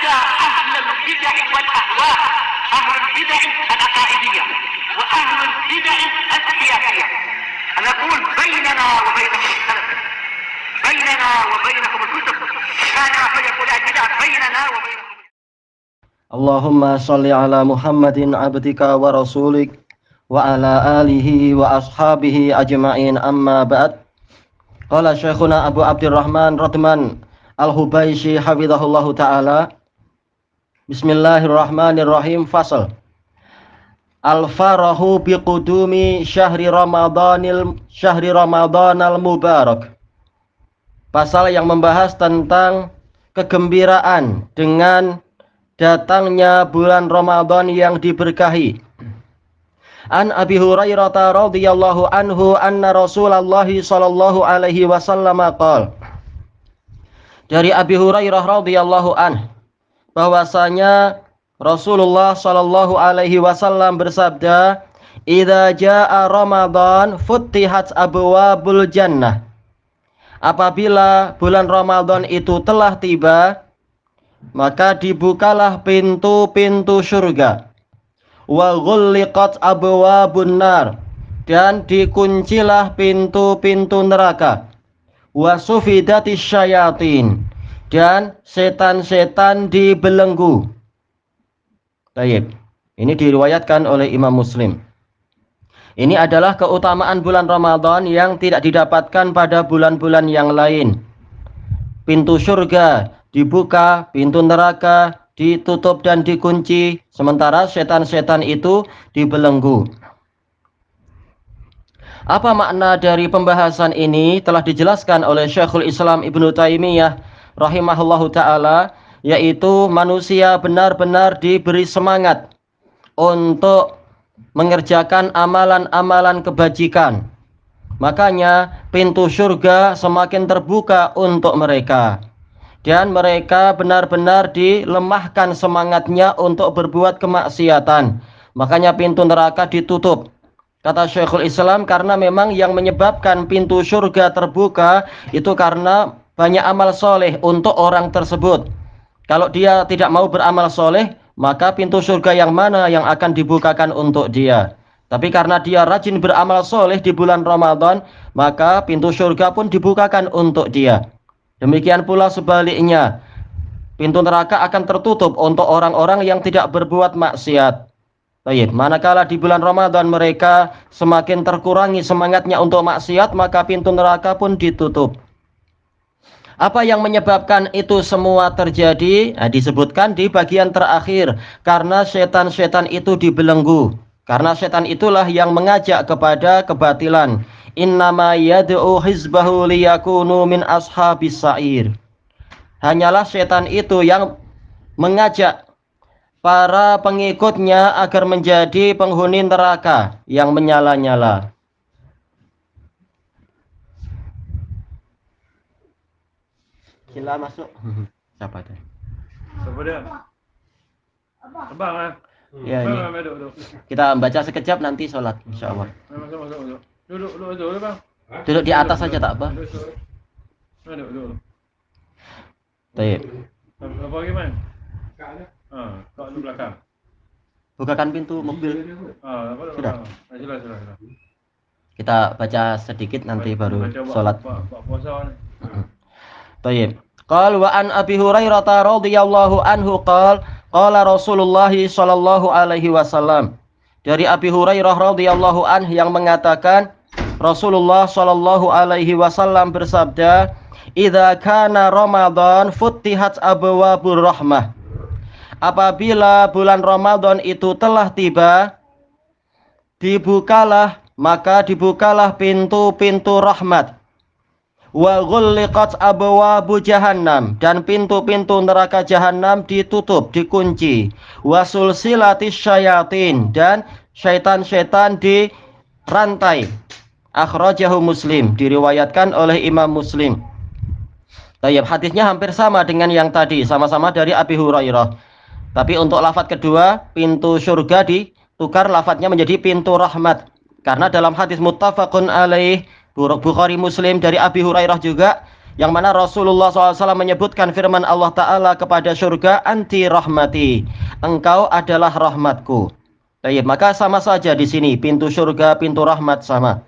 ada ahlul bid'ah wal ahwa, ahlul bid'ah al-aqaidiyah wa ahlul bid'ah al-siyasiyah. Ana aqul bainana wa bainakum al-salaf, bainana wa bainakum al-kutub, kana fayaqul al-bid'ah bainana wa bainakum. Allahumma sholli ala Muhammadin abdika wa rasulik wa ala alihi wa ashabihi ajma'in, amma ba'd. Qala Syekhuna Abu Abdurrahman Radman Al-Hubayshi hafizahullahu ta'ala. Bismillahirrahmanirrahim. Fasal Al-farahu biqudumi syahri Ramadanil mubarak. Pasal yang membahas tentang kegembiraan dengan datangnya bulan Ramadan yang diberkahi. An Abi Hurairah radhiyallahu anhu anna Rasulullah sallallahu alaihi wasallam qala. Dari Abi Hurairah radhiyallahu anhu bahwasanya Rasulullah sallallahu alaihi wasallam bersabda, "Idza jaa Ramadan futtihat abwabul jannah." Apabila bulan Ramadan itu telah tiba, maka dibukalah pintu-pintu surga. Wa ghulliqat abwabun nar, dan dikuncilah pintu-pintu neraka. Wa sufidatis syayatin, dan setan-setan dibelenggu. Baik, ini diriwayatkan oleh Imam Muslim. Ini adalah keutamaan bulan Ramadan yang tidak didapatkan pada bulan-bulan yang lain. Pintu surga dibuka, pintu neraka ditutup dan dikunci, sementara setan-setan itu dibelenggu. Apa makna dari pembahasan ini telah dijelaskan oleh Syekhul Islam Ibnu Taimiyah rahimahullahu ta'ala, yaitu manusia benar-benar diberi semangat untuk mengerjakan amalan-amalan kebajikan. Makanya pintu surga semakin terbuka untuk mereka. Dan mereka benar-benar dilemahkan semangatnya untuk berbuat kemaksiatan. Makanya pintu neraka ditutup. Kata Syekhul Islam, karena memang yang menyebabkan pintu surga terbuka itu karena banyak amal soleh untuk orang tersebut. Kalau dia tidak mau beramal soleh, maka pintu surga yang mana yang akan dibukakan untuk dia? Tapi karena dia rajin beramal soleh di bulan Ramadan, maka pintu surga pun dibukakan untuk dia. Demikian pula sebaliknya, pintu neraka akan tertutup untuk orang-orang yang tidak berbuat maksiat. Baik, manakala di bulan Ramadan mereka semakin terkurangi semangatnya untuk maksiat, maka pintu neraka pun ditutup. Apa yang menyebabkan itu semua terjadi? Nah, disebutkan di bagian terakhir, karena setan-setan itu dibelenggu. Karena setan itulah yang mengajak kepada kebatilan. Innama yad'u hizbahu liyakunu min ashabis sa'ir. Hanyalah setan itu yang mengajak para pengikutnya agar menjadi penghuni neraka yang menyala-nyala. Sila masuk. Siapa itu? Siapa dia? Abang lah. Ya, ini. Kita baca sekejap, nanti sholat insyaallah. Masuk. Duduk bang. Duduk di atas saja tak apa. Duduk. Baik. Apa gimana? Kak di belakang. Bukakan pintu mobil. Sudah. Sudah. Kita baca sedikit, nanti baru sholat. Pak puasa ni. Baik. Qal wa an Abi Hurairah radhiyallahu anhu qala Rasulullah sallallahu alaihi wasallam. Dari Abi Hurairah radhiyallahu anhu yang mengatakan Rasulullah sallallahu alaihi wasallam bersabda, "Idza kana Ramadan futtihat abwabur rahmah." Apabila bulan Ramadan itu telah tiba, dibukalah pintu-pintu rahmat. Wa ghulliqat abwabu jahannam, dan pintu-pintu neraka jahannam ditutup, dikunci. Wa sulsilatis syayatin, dan syaitan-syaitan dirantai. Akhrajahu Muslim, diriwayatkan oleh Imam Muslim. Tayyib, hadisnya hampir sama dengan yang tadi, sama-sama dari Abi Hurairah. Tapi untuk lafaz kedua, pintu surga ditukar lafaznya menjadi pintu rahmat. Karena dalam hadis muttafaqun alaih Bukhari Muslim dari Abi Hurairah juga yang mana Rasulullah SAW menyebutkan firman Allah Ta'ala kepada surga, anti rahmati, engkau adalah rahmatku. Baik, maka sama saja di sini, pintu surga, pintu rahmat sama.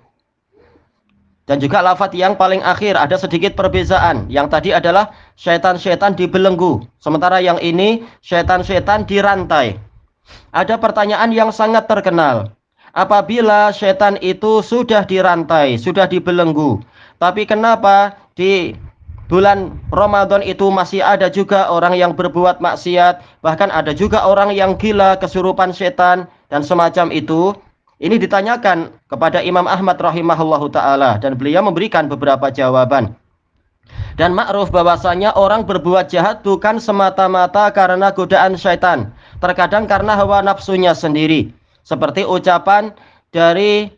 Dan juga lafaz yang paling akhir ada sedikit perbedaan. Yang tadi adalah syaitan-syaitan dibelenggu, sementara yang ini syaitan-syaitan dirantai. Ada pertanyaan yang sangat terkenal. Apabila syaitan itu sudah dirantai, sudah dibelenggu, tapi kenapa di bulan Ramadan itu masih ada juga orang yang berbuat maksiat, bahkan ada juga orang yang gila, kesurupan setan, dan semacam itu? Ini ditanyakan kepada Imam Ahmad rahimahullahu ta'ala, dan beliau memberikan beberapa jawaban. Dan ma'ruf bahwasanya orang berbuat jahat bukan semata-mata karena godaan syaitan, terkadang karena hawa nafsunya sendiri. Seperti ucapan dari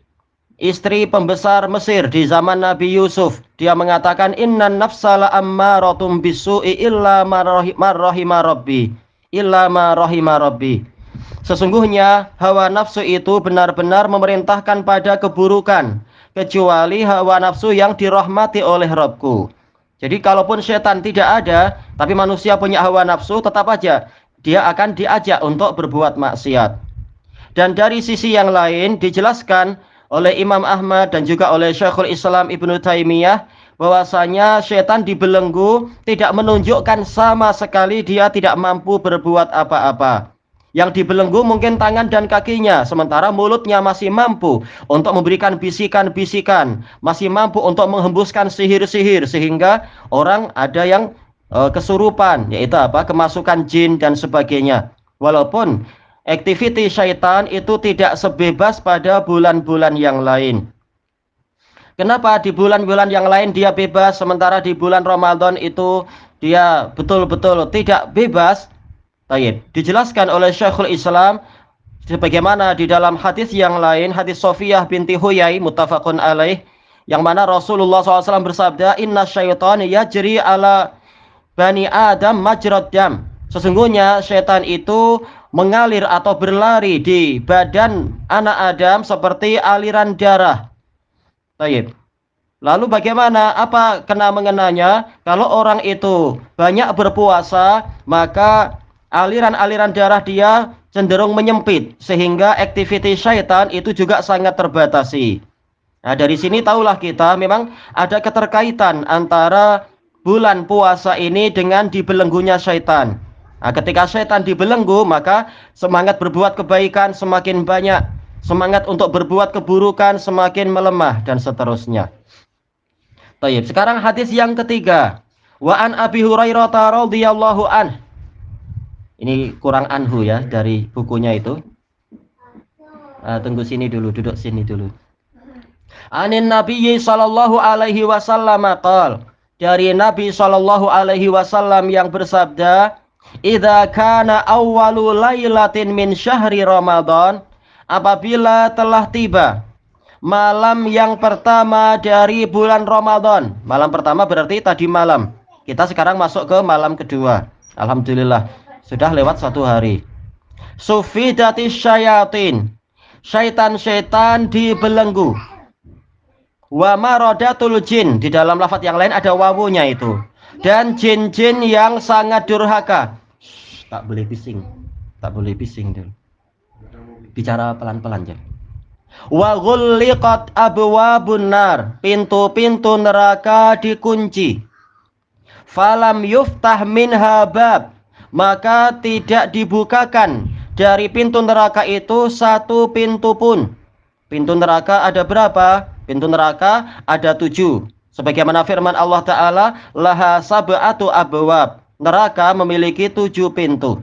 istri pembesar Mesir di zaman Nabi Yusuf. Dia mengatakan, innan nafsala ammaratum bisu'i illa ma rahima rabbi. Illa ma rahima rabbi. Sesungguhnya hawa nafsu itu benar-benar memerintahkan pada keburukan, kecuali hawa nafsu yang dirahmati oleh Rabbku. Jadi kalaupun setan tidak ada, tapi manusia punya hawa nafsu, tetap aja dia akan diajak untuk berbuat maksiat. Dan dari sisi yang lain dijelaskan oleh Imam Ahmad dan juga oleh Syekhul Islam Ibnu Taimiyah bahwasanya setan dibelenggu tidak menunjukkan sama sekali dia tidak mampu berbuat apa-apa. Yang dibelenggu mungkin tangan dan kakinya, sementara mulutnya masih mampu untuk memberikan bisikan-bisikan, masih mampu untuk menghembuskan sihir-sihir, sehingga orang ada yang kesurupan, yaitu apa? Kemasukan jin dan sebagainya. Walaupun aktiviti syaitan itu tidak sebebas pada bulan-bulan yang lain. Kenapa di bulan-bulan yang lain dia bebas, sementara di bulan Ramadan itu dia betul-betul tidak bebas? Baik, dijelaskan oleh Syekhul Islam sebagaimana di dalam hadis yang lain, hadis Sofiyah binti Huyai muttafaqun alaih, yang mana Rasulullah SAW bersabda, inna syaitan yajri ala bani Adam majrad dam. Sesungguhnya syaitan itu mengalir atau berlari di badan anak Adam seperti aliran darah. Baik. Lalu bagaimana? Apa kena mengenanya? Kalau orang itu banyak berpuasa, maka aliran-aliran darah dia cenderung menyempit, sehingga aktiviti syaitan itu juga sangat terbatasi. Nah, dari sini tahulah kita memang ada keterkaitan antara bulan puasa ini dengan dibelenggunya syaitan. Nah, ketika syaitan dibelenggu, maka semangat berbuat kebaikan semakin banyak, semangat untuk berbuat keburukan semakin melemah, dan seterusnya. Baik, sekarang hadis yang ketiga. Wa an Abi Hurairah radhiyallahu anhu. Ini kurang anhu ya dari bukunya itu. Tunggu sini dulu, duduk sini dulu. Anin Nabi sallallahu alaihi wasallam qol. Dari Nabi sallallahu alaihi wasallam yang bersabda, "Idza kana awwalu lailatin min syahri Ramadan," apabila telah tiba malam yang pertama dari bulan Ramadan. Malam pertama berarti tadi malam. Kita sekarang masuk ke malam kedua. Alhamdulillah. Sudah lewat 1 hari. Sufidatis syayatin. Syaitan-syaitan dibelenggu. Wa maradatul jin. Di dalam lafaz yang lain ada wawunya itu. Dan jin-jin yang sangat durhaka. Tak boleh bising. Tak boleh bising dulu. Bicara pelan-pelan ya. Wa ghulliqat abwabun nar. Pintu-pintu neraka dikunci. Falam yuftah minha bab. Maka tidak dibukakan dari pintu neraka itu satu pintu pun. Pintu neraka ada berapa? Pintu neraka ada 7. Sebagaimana firman Allah Ta'ala, laha sab'atu abwab. Neraka memiliki 7 pintu.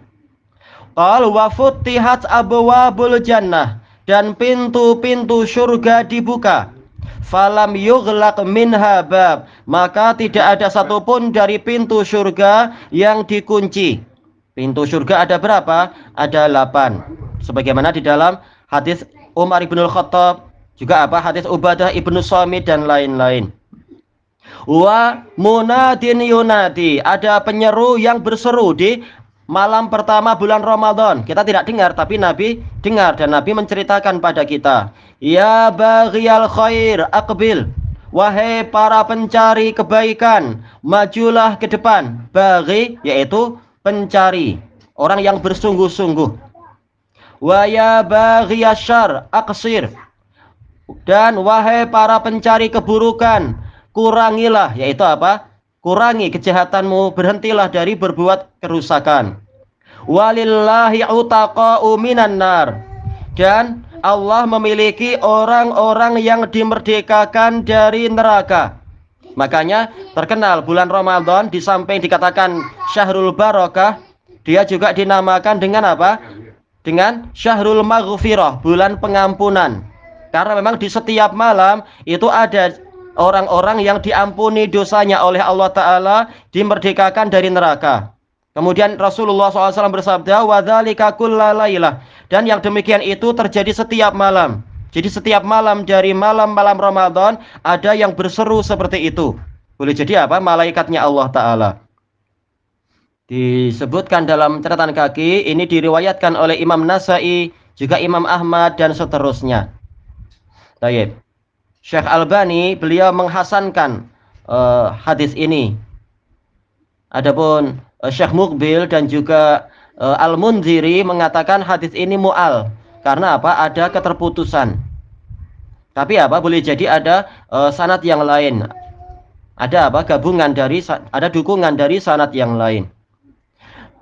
Qal wa futtihat abwabul jannah. Dan pintu-pintu surga dibuka. Falam yughlaq minha bab. Maka tidak ada satupun dari pintu surga yang dikunci. Pintu surga ada berapa? Ada 8. Sebagaimana di dalam hadis Umar ibn Khattab, juga apa? Hadis Ubadah ibn Samit dan lain-lain. Wa munadin yunadi. Ada penyeru yang berseru di malam pertama bulan Ramadan. Kita tidak dengar, tapi Nabi dengar dan Nabi menceritakan pada kita. Ya baghiyal khair aqbil. Wahai para pencari kebaikan, majulah ke depan. Baghi yaitu pencari, orang yang bersungguh-sungguh. Wa ya baghiyasyar aqsir. Dan wahai para pencari keburukan, kurangilah, yaitu apa? Kurangi kejahatanmu, berhentilah dari berbuat kerusakan. Walillahi utaqa'u minan nar. Dan Allah memiliki orang-orang yang dimerdekakan dari neraka. Makanya terkenal bulan Ramadan, di samping dikatakan Syahrul Barakah, dia juga dinamakan dengan apa? Dengan Syahrul Maghfirah, bulan pengampunan. Karena memang di setiap malam itu ada orang-orang yang diampuni dosanya oleh Allah Ta'ala, dimerdekakan dari neraka. Kemudian Rasulullah SAW bersabda, وَذَلِكَ كُلَّ لَيْلَةٍ. Dan yang demikian itu terjadi setiap malam. Jadi setiap malam dari malam-malam Ramadan ada yang berseru seperti itu. Boleh jadi apa? Malaikatnya Allah Ta'ala. Disebutkan dalam catatan kaki, ini diriwayatkan oleh Imam Nasai, juga Imam Ahmad, dan seterusnya. Baik. Syekh Albani beliau menghasankan hadis ini. Adapun Syekh Muqbil dan juga Al-Munziri mengatakan hadis ini mu'al. Karena apa? Ada keterputusan. Tapi apa? Boleh jadi ada sanad yang lain. Ada apa? Gabungan dari, ada dukungan dari sanad yang lain.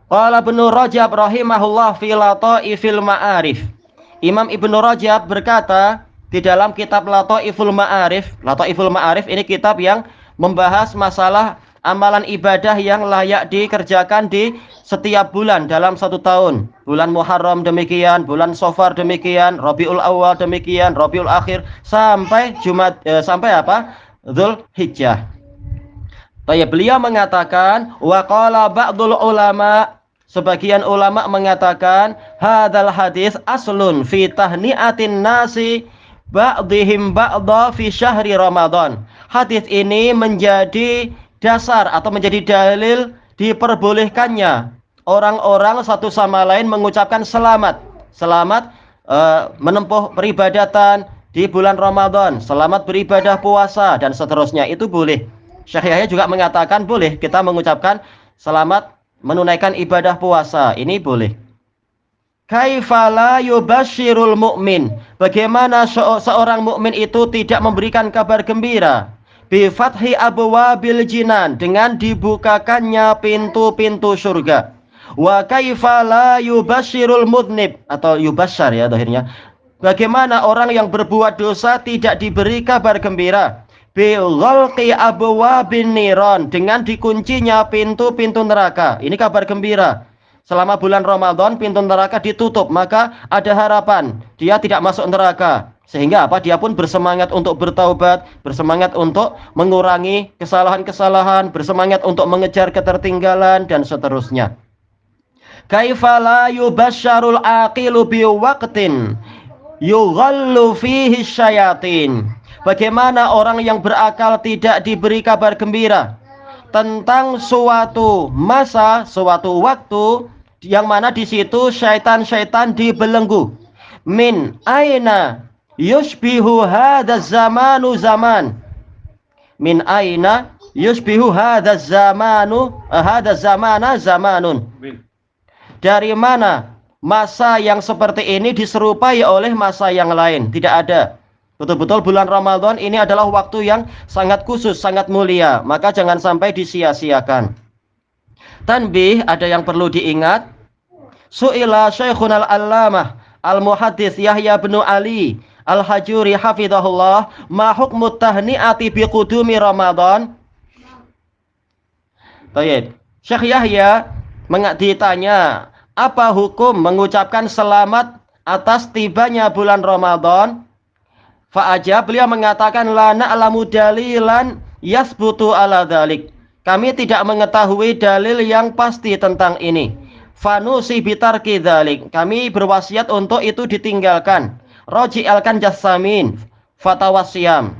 Qala Ibnu Rajab rahimahullah fi Lataifil Ma'arif. Imam Ibnu Rajab berkata di dalam kitab Lataiful Ma'arif. Lataiful Ma'arif ini kitab yang membahas masalah amalan ibadah yang layak dikerjakan di setiap bulan dalam satu tahun. Bulan Muharram demikian, bulan Safar demikian, Rabiul Awal demikian, Rabiul Akhir, sampai sampai apa? Dzulhijjah. Beliau mengatakan, wa qala ba'dul ulama, sebagian ulama mengatakan, hadzal hadis aslun fi tahni'atin nasi ba'dihim ba'dha fi syahri Ramadan. Hadis ini menjadi dasar atau menjadi dalil diperbolehkannya orang-orang satu sama lain mengucapkan selamat menempuh peribadatan di bulan Ramadan, selamat beribadah puasa dan seterusnya. Itu boleh. Syekh Yahya juga mengatakan boleh kita mengucapkan selamat menunaikan ibadah puasa. Ini boleh. Kaifa la yubasyirul mu'min? Bagaimana seorang mukmin itu tidak memberikan kabar gembira? Bi fathi abwabil jinan, dengan dibukakannya pintu-pintu surga. Wa kaifa la yubasyirul mudnib, atau yubasyar ya akhirnya. Bagaimana orang yang berbuat dosa tidak diberi kabar gembira? Bi ghalqi abwabin niran, dengan dikuncinya pintu-pintu neraka. Ini kabar gembira. Selama bulan Ramadan pintu neraka ditutup, maka ada harapan dia tidak masuk neraka. Sehingga apa? Dia pun bersemangat untuk bertaubat, bersemangat untuk mengurangi kesalahan-kesalahan, bersemangat untuk mengejar ketertinggalan dan seterusnya. Kaifa la yubasyarul aqilu bi waqtin yughallu fihi syayatin. Bagaimana orang yang berakal tidak diberi kabar gembira tentang suatu masa, suatu waktu yang mana di situ syaitan-syaitan dibelenggu. Min aina yushbihu hadzal zamanu zaman. Min aina yushbihu hadzal zamana zamanun. Dari mana masa yang seperti ini diserupai oleh masa yang lain? Tidak ada. Betul-betul bulan Ramadan ini adalah waktu yang sangat khusus, sangat mulia. Maka jangan sampai disia-siakan. Tanbih, ada yang perlu diingat. Su'ila Syekhuna al-Allamah al-Muhaddits Yahya bin Ali Al-Hajuri hafizahullah, ma hukmut tahni'ati bi qudumi Ramadan? Baik. Syekh Yahya ditanya, apa hukum mengucapkan selamat atas tibanya bulan Ramadan? Fa'ajab, beliau mengatakan, la na'lamu dalilan yasbutu ala dzalik. Kami tidak mengetahui dalil yang pasti tentang ini. Fanusi bitarki dzalik. Kami berwasiat untuk itu ditinggalkan. Roji alkan jassamin fatwa siyam.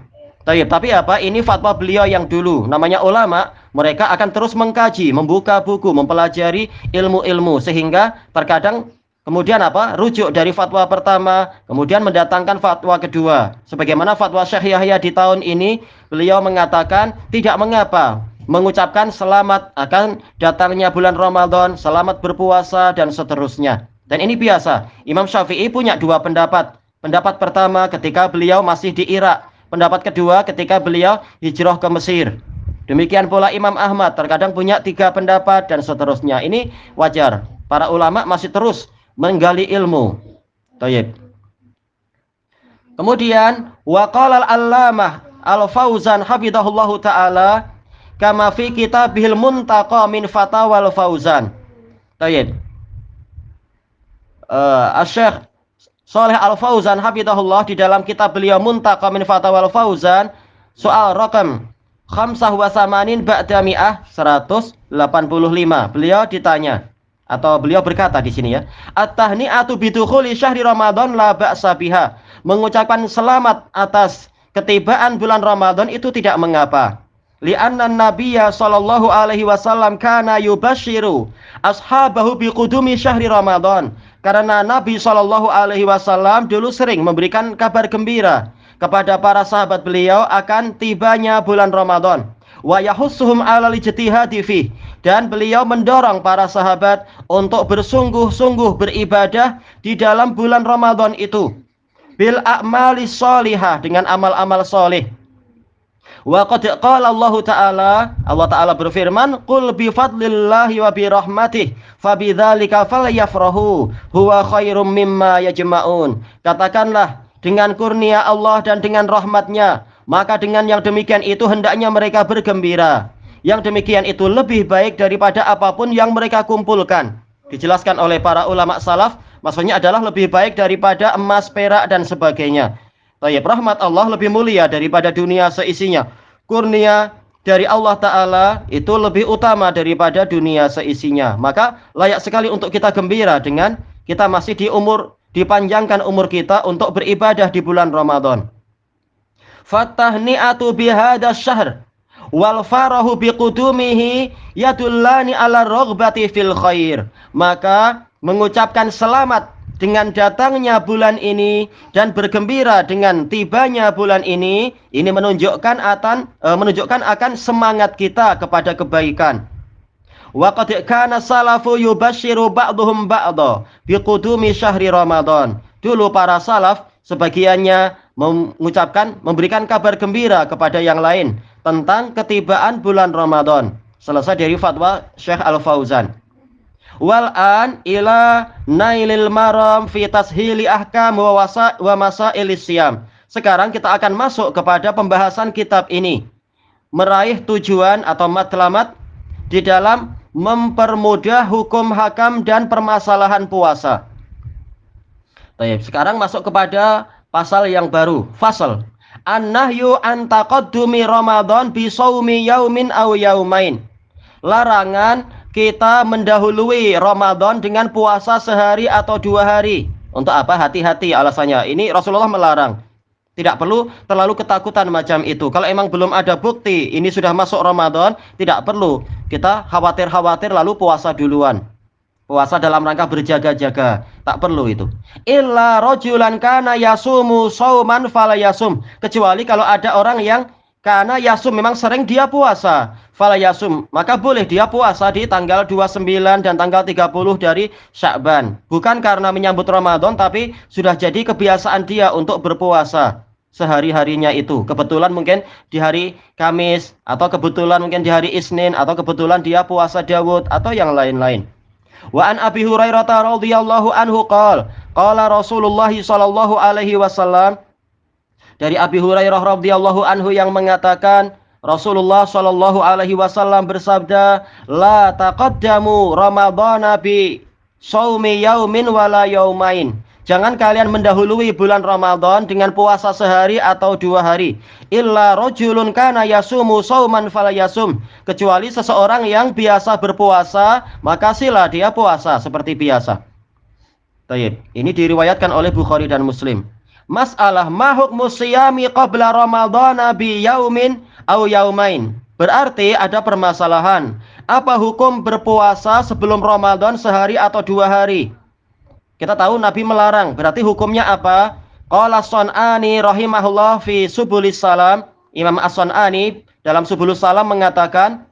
Tapi apa? Ini fatwa beliau yang dulu. Namanya ulama, mereka akan terus mengkaji, membuka buku, mempelajari ilmu-ilmu, sehingga terkadang kemudian apa? Rujuk dari fatwa pertama, kemudian mendatangkan fatwa kedua. Sebagaimana fatwa Syekh Yahya di tahun ini, beliau mengatakan tidak mengapa mengucapkan selamat akan datangnya bulan Ramadan, selamat berpuasa dan seterusnya. Dan ini biasa. Imam Syafi'i punya dua pendapat. Pendapat pertama ketika beliau masih di Irak, pendapat kedua ketika beliau hijrah ke Mesir. Demikian pula Imam Ahmad terkadang punya tiga pendapat dan seterusnya. Ini wajar. Para ulama masih terus menggali ilmu. Tayyib. Kemudian waqala al-allamah al-Fauzan hafizahullahu taala kama fi kitabihil Muntaqa min Fatawal Fauzan. Tayyib. Asy-Syaikh Shalih Al-Fauzan hafizahullah di dalam kitab beliau Muntaqa min Fatawal Fauzan soal rakam 85 ba'da mi'ah 185. Beliau ditanya atau beliau berkata di sini ya, at-tahni'atu bidukhuli syahri Ramadan la ba'sa biha. Mengucapkan selamat atas ketibaan bulan Ramadan itu tidak mengapa. Li'anna nabiyya sallallahu alaihi wasallam kana yubashiru ashabahu biqudumi syahri Ramadan. Karena Nabi sallallahu alaihi wasallam dulu sering memberikan kabar gembira kepada para sahabat beliau akan tibanya bulan Ramadan. Wa yahussuhum 'alal ijtihadi fi, dan beliau mendorong para sahabat untuk bersungguh-sungguh beribadah di dalam bulan Ramadan itu. Bil a'mali sholihah, dengan amal-amal soleh. Wa qad qala Allah Ta'ala berfirman, "Qul bi fadlillahi wa bi rahmatih fabidzalika falyafrahu huwa khairum mimma yajma'un." Katakanlah, dengan kurnia Allah dan dengan rahmatnya, maka dengan yang demikian itu hendaknya mereka bergembira. Yang demikian itu lebih baik daripada apapun yang mereka kumpulkan. Dijelaskan oleh para ulama salaf, maksudnya adalah lebih baik daripada emas, perak dan sebagainya. Tayyib, rahmat Allah lebih mulia daripada dunia seisinya. Kurnia dari Allah Ta'ala itu lebih utama daripada dunia seisinya. Maka layak sekali untuk kita gembira dengan kita masih dipanjangkan umur kita untuk beribadah di bulan Ramadan. Fatahni'atu bihada syahr wal farahu biqudumihi yadullani ala raghbati fil khair. Maka mengucapkan selamat dengan datangnya bulan ini dan bergembira dengan tibanya bulan ini menunjukkan akan semangat kita kepada kebaikan. Wa qad kana salafu yubashiru ba'dhum ba'dha biqudumi syahri Ramadan. Dulu para salaf sebagiannya memberikan kabar gembira kepada yang lain tentang ketibaan bulan Ramadan. Selesai dari fatwa Syekh Al-Fauzan. Wal an ila nailil maram fi tashili ahkam wa masailis siyam. Sekarang kita akan masuk kepada pembahasan kitab ini, meraih tujuan atau matlamat di dalam mempermudah hukum hakam dan permasalahan puasa. Baik, sekarang masuk kepada pasal yang baru, fasal an-nahyu an taqaddumi Ramadan bi shaumi yaumin aw yaumain. Larangan kita mendahului Ramadan dengan puasa sehari atau 2 hari. Untuk apa? Hati-hati alasannya. Ini Rasulullah melarang. Tidak perlu terlalu ketakutan macam itu. Kalau emang belum ada bukti ini sudah masuk Ramadan, tidak perlu kita khawatir lalu puasa duluan. Puasa dalam rangka berjaga-jaga. Tak perlu itu. Illa rajulan kana yasumu shauman fala yasum. Kecuali kalau ada orang yang karena yasum memang sering dia puasa, fala yasum, maka boleh dia puasa di tanggal 29 dan tanggal 30 dari Sya'ban. Bukan karena menyambut Ramadan, tapi sudah jadi kebiasaan dia untuk berpuasa sehari-harinya itu. Kebetulan mungkin di hari Kamis, atau kebetulan mungkin di hari Isnin, atau kebetulan dia puasa Daud, atau yang lain-lain. Wa an Abi Hurairah radhiyallahu anhu qala Rasulullah sallallahu alaihi wasallam, dari Abi Hurairah radhiyallahu anhu yang mengatakan Rasulullah sallallahu alaihi wasallam bersabda, la taqaddamu ramadhana bi shaumi yaumin wala yaumain. Jangan kalian mendahului bulan Ramadan dengan puasa sehari atau 2 hari. Illa rajulun kana yasumu shauman fala yasum. Kecuali seseorang yang biasa berpuasa, maka sila dia puasa seperti biasa. Baik, ini diriwayatkan oleh Bukhari dan Muslim. Masalah ma hukmu siyami qabla Ramadhana bi yaumin aw yaumain. Berarti ada permasalahan. Apa hukum berpuasa sebelum Ramadan sehari atau 2 hari? Kita tahu Nabi melarang. Berarti hukumnya apa? Qala As-Sun'ani rahimahullah fi Subulis Salam. Imam As-Sun'ani dalam Subulus Salam mengatakan,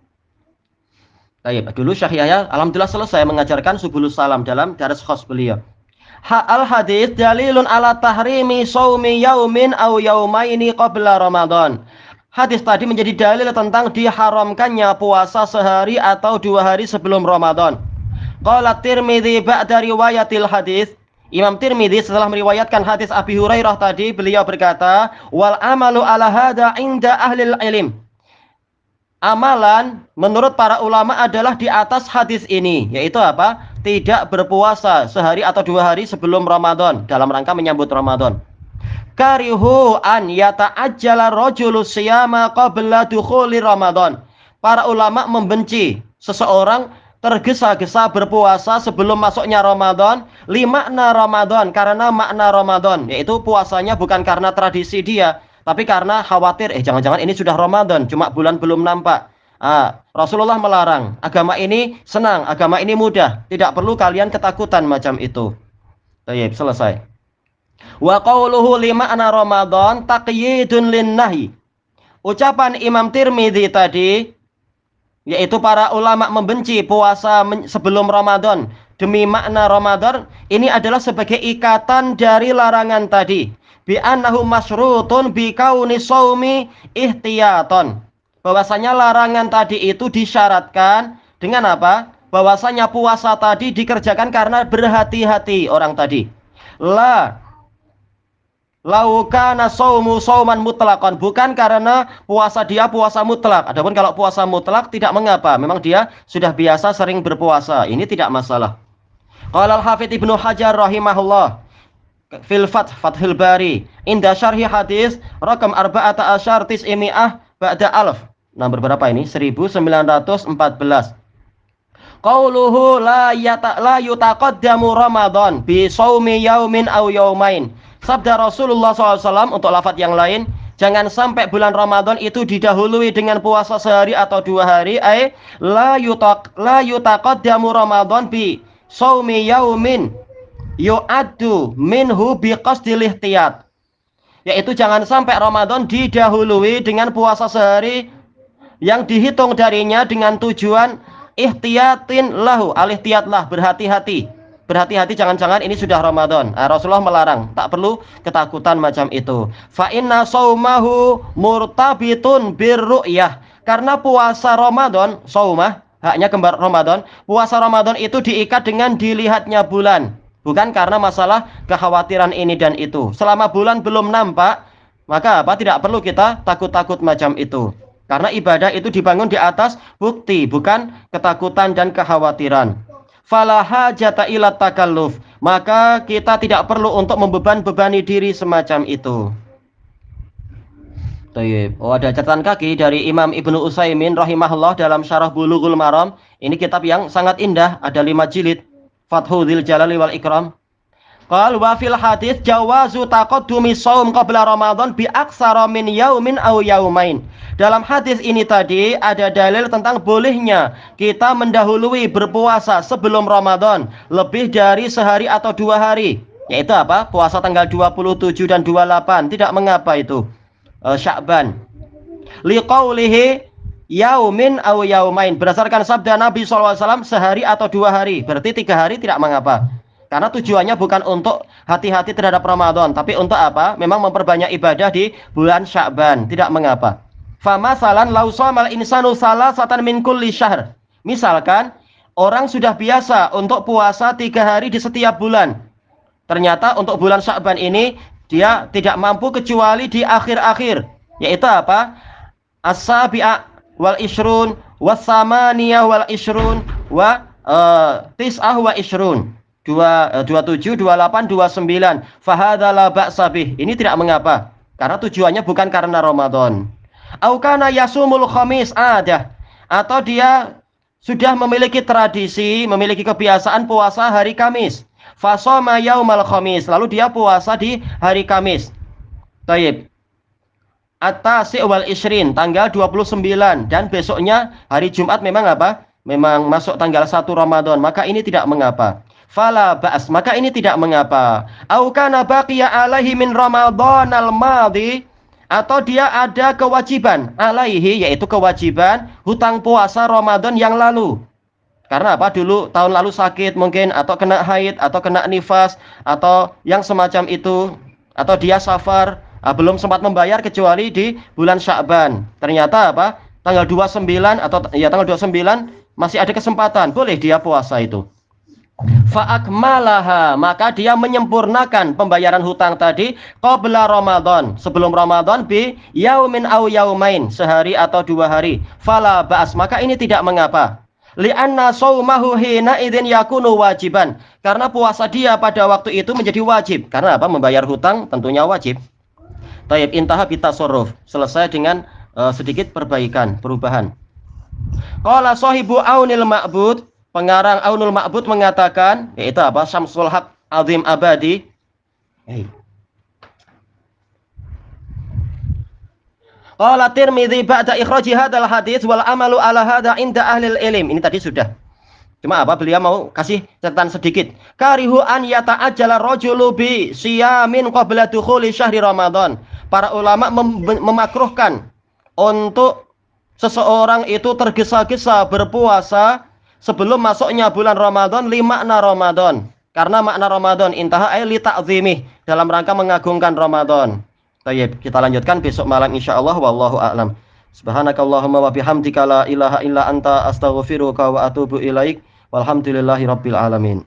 baik, dulu Syekh Yahya alhamdulillah selesai mengajarkan Subulus Salam dalam daras khas beliau. Al-hadits dalilun ala tahrimi shaumi yaumin aw yaumaini qabla Ramadan. Hadis tadi menjadi dalil tentang diharamkannya puasa sehari atau 2 hari sebelum Ramadan. Qala Tirmidzi ba'da riwayatil hadis. Imam Tirmidzi setelah meriwayatkan hadis Abi Hurairah tadi, beliau berkata, wal amalu ala hada inda ahlil ilm. Amalan menurut para ulama adalah di atas hadis ini, yaitu apa? Tidak berpuasa sehari atau 2 hari sebelum Ramadan dalam rangka menyambut Ramadan. Karihu an yata'ajjala rajulu siyama qabla dukhuli Ramadan. Para ulama membenci seseorang tergesa-gesa berpuasa sebelum masuknya Ramadan, limakna Ramadan, karena makna Ramadan, yaitu puasanya bukan karena tradisi dia, tapi karena khawatir, jangan-jangan ini sudah Ramadan, cuma bulan belum nampak. Rasulullah melarang. Agama ini senang, agama ini mudah, tidak perlu kalian ketakutan macam itu. Baik, selesai. Wa qauluhu limakna Ramadan taqyidun linnahi. Ucapan Imam Tirmidzi tadi, yaitu para ulama membenci puasa sebelum Ramadan demi makna Ramadan, ini adalah sebagai ikatan dari larangan tadi. Bi annahu masyrutun bi kauni shaumi ihtiyaton. Bahwasanya larangan tadi itu disyaratkan dengan apa? Bahwasanya puasa tadi dikerjakan karena berhati-hati orang tadi. Laukana saumu sauman mutlakon, bukan karena puasa dia puasa mutlak. Adapun kalau puasa mutlak tidak mengapa, memang dia sudah biasa sering berpuasa, ini tidak masalah. Qala al-Hafidz Ibnu Hajar rahimahullah fil Fathul Bari inda syarhi hadis rakam 14 tis'imi'ah ba'da alf. Nomor berapa ini? 1914. Qauluhu la yutaqaddamu Ramadan bi shaumi yaumin aw yaumain. Sabda Rasulullah SAW untuk lafaz yang lain, jangan sampai bulan Ramadan itu didahului dengan puasa sehari atau 2 hari. La yutaqaddamu Ramadan bi shaumi yaumin yu'addu minhu bi qasdil ihtiyat. Yaitu jangan sampai Ramadan didahului dengan puasa sehari yang dihitung darinya dengan tujuan ihtiyatin lahu, al-ihtiyatlah, berhati-hati. Berhati-hati, jangan-jangan ini sudah Ramadan. Rasulullah melarang, tak perlu ketakutan macam itu. Fa inna saumahu murtabitun birru'yah. Karena puasa Ramadan, saumah, haknya kembar Ramadan, puasa Ramadan itu diikat dengan dilihatnya bulan. Bukan karena masalah kekhawatiran ini dan itu. Selama bulan belum nampak, maka tidak perlu kita takut-takut macam itu. Karena ibadah itu dibangun di atas bukti, bukan ketakutan dan kekhawatiran. Fala hajata ila takalluf, maka kita tidak perlu untuk membebani diri semacam itu. Ada catatan kaki dari Imam Ibnu Utsaimin rahimahullah dalam Syarah Bulughul Maram. Ini kitab yang sangat indah, ada 5 jilid. Fathul Jalali wal Ikram. Qal wa fil hadits jawazu taqaddumi shaum qabla Ramadan bi aksara min yaumin aw yaumain. Dalam hadis ini tadi ada dalil tentang bolehnya kita mendahului berpuasa sebelum Ramadan lebih dari sehari atau 2 hari. Yaitu apa? Puasa tanggal 27 dan 28, tidak mengapa itu. Sya'ban. Liqaulihi yaumin aw yaumain, berdasarkan sabda Nabi SAW sehari atau 2 hari, berarti 3 hari tidak mengapa. Karena tujuannya bukan untuk hati-hati terhadap Ramadan, tapi untuk apa? Memang memperbanyak ibadah di bulan Sya'ban, tidak mengapa. Famasalan lau shamal insanu salasatan min kulli syahr. Misalkan orang sudah biasa untuk puasa 3 hari di setiap bulan. Ternyata untuk bulan Sya'ban ini dia tidak mampu kecuali di akhir-akhir, yaitu apa? As-sabi'a wal ishrun was-samaniyah wal ishrun wa tis'ah wa ishrun. 27, 28, 29. Fahadha la ba'sa bih. Ini tidak mengapa, karena tujuannya bukan karena Ramadan. Au kana yasumul khamis adah, atau dia sudah memiliki tradisi, memiliki kebiasaan puasa hari Kamis. Fasoma yaumal khamis, lalu dia puasa di hari Kamis. Taib. At-tasi' wal ishrin, tanggal 29, dan besoknya hari Jumat memang apa? Memang masuk tanggal 1 Ramadan, maka ini tidak mengapa. fala ba'as, maka ini tidak mengapa. Au kana baqiya alaihi min ramadhanal madhi, atau dia ada kewajiban alaihi, yaitu kewajiban hutang puasa Ramadan yang lalu. Karena apa? Dulu tahun lalu sakit mungkin, atau kena haid, atau kena nifas, atau yang semacam itu, atau dia safar, belum sempat membayar kecuali di bulan Sya'ban. Ternyata apa? Tanggal 29 atau ya tanggal 29 masih ada kesempatan, boleh dia puasa itu. Fa'akmalaha, maka dia menyempurnakan pembayaran hutang tadi qabla Ramadan, sebelum Ramadan, bi yaumin au yaumain, sehari atau 2 hari. Fala ba'as, maka ini tidak mengapa. Li'anna shaumahu hina idzin yakunu wajiban, karena puasa dia pada waktu itu menjadi wajib. Karena apa? Membayar hutang tentunya wajib. Taib, intaha bitasarruf, selesai dengan sedikit perbaikan, perubahan. Qala sahibu Aunil Ma'bud, pengarang Aunul Ma'bud mengatakan, yaitu apa? Syamsul Haq Azim Abadi. Qala Tirmidzi ba'da ikhraji hadzal hadits wal amalu ala hadza inda ahlil ilm. Ini tadi sudah. Cuma apa? Beliau mau kasih catatan sedikit. Karihu an yata'ajjala rajulu bi siyamin qabla dukhuli syahri Ramadan. Para ulama memakruhkan untuk seseorang itu tergesa-gesa berpuasa sebelum masuknya bulan Ramadan, li makna Ramadan. Karena makna Ramadan intaha ay li ta'zimih, dalam rangka mengagungkan Ramadan. Baik, kita lanjutkan besok malam insyaallah, wallahu a'lam. Subhanakallahumma wa bihamdika la ilaha illa anta astaghfiruka wa atubu ilaik. Walhamdulillahirabbil alamin.